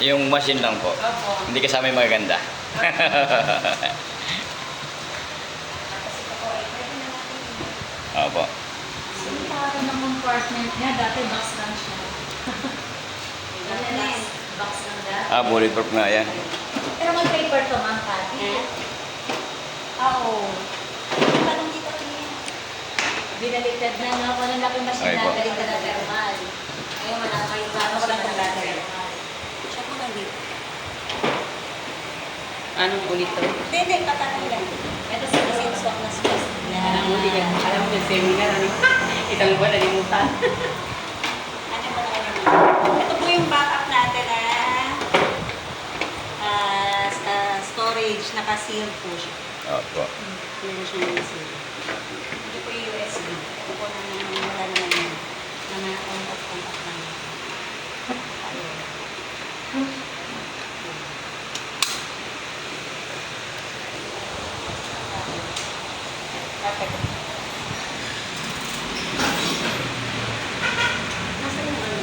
Yung machine lang po. Hindi kasama yung magaganda. Opo. Yung pangalan ng compartment niya, dati box lang siya. Box lang dati. Bulletproof nga yan. Pero may paper to, ma'am, Patty. Oo. Parang dito rin. Binaliktad na nga ako ng laki machine na baliktad na thermal. Ngayon wala kayo plano ko lang kung thermal. Siya po lang dito. Anong ulit to? Hindi, patanong lang. Ito sa swak na space. Alam mo, alam mo yung seminar, ano? Itang buwan, nalimutan. Ano ba tayo naman? Ito po yung backup natin sa storage, naka-seal po siya. Opo. Meron siyang seal. Ito po yung USB. Ito po naman wala naman yun. Na contact lang. Perfect. Nasa yung ano?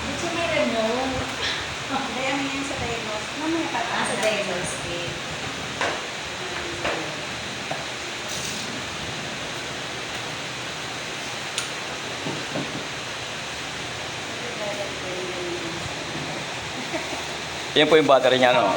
Ito may remote. Kaya mo yan sa Dayos. Mamaya pa. Sa Dayos. Yan po yung battery niya, no?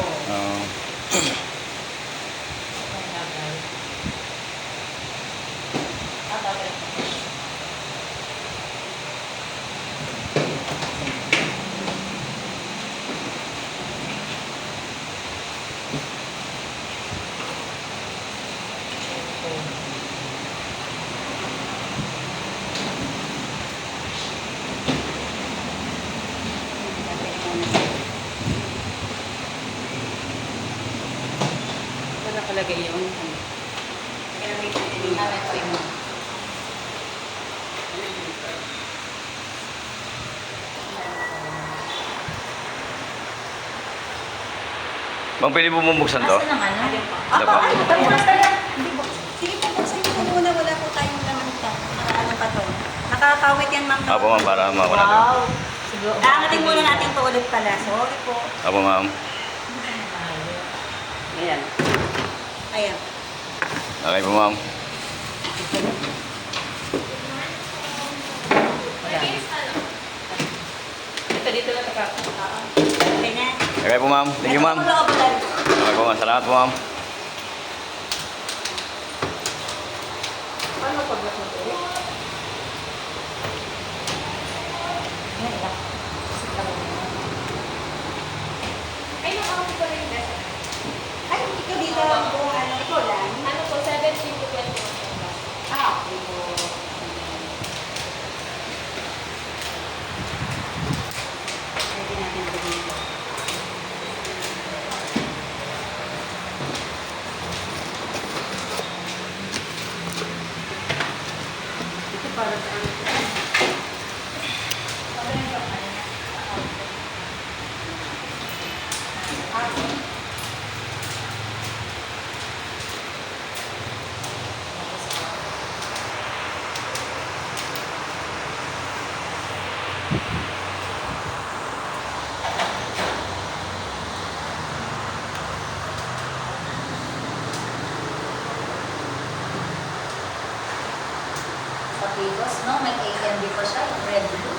Ano nakalagay yun? Kaya may namin po yung Bang pwede po bubuksan to? Asa naman? Ano po? Ano po? Sige po, buksan niyo po muna. Wala po tayong laman ka. Ano pa to? Nakakawit yan, ma'am. Opo, ma'am, para mawala to. Wow. Siguro. Aangatin muna natin ito ulit pala. Sorry po. Opo, ma'am. Ayan. Ayan. Okay po, ma'am. Dito na taka. Okay na. Okay po, ma'am. Thank you, ma'am. Ito po, loob. Okay po, ma'am. Salamat po, ma'am. Paano pag natutuloy? Yan lang. Ay, nakaupo ko rin kasi. Ay, ikaw dito. Kung ano, ikaw lang. Ano po, 17 to 21 ba? Okay po. Pwede natin ito dito. Ito para saan? Sa Pigos, no? May AMD pa siya, yung red blue.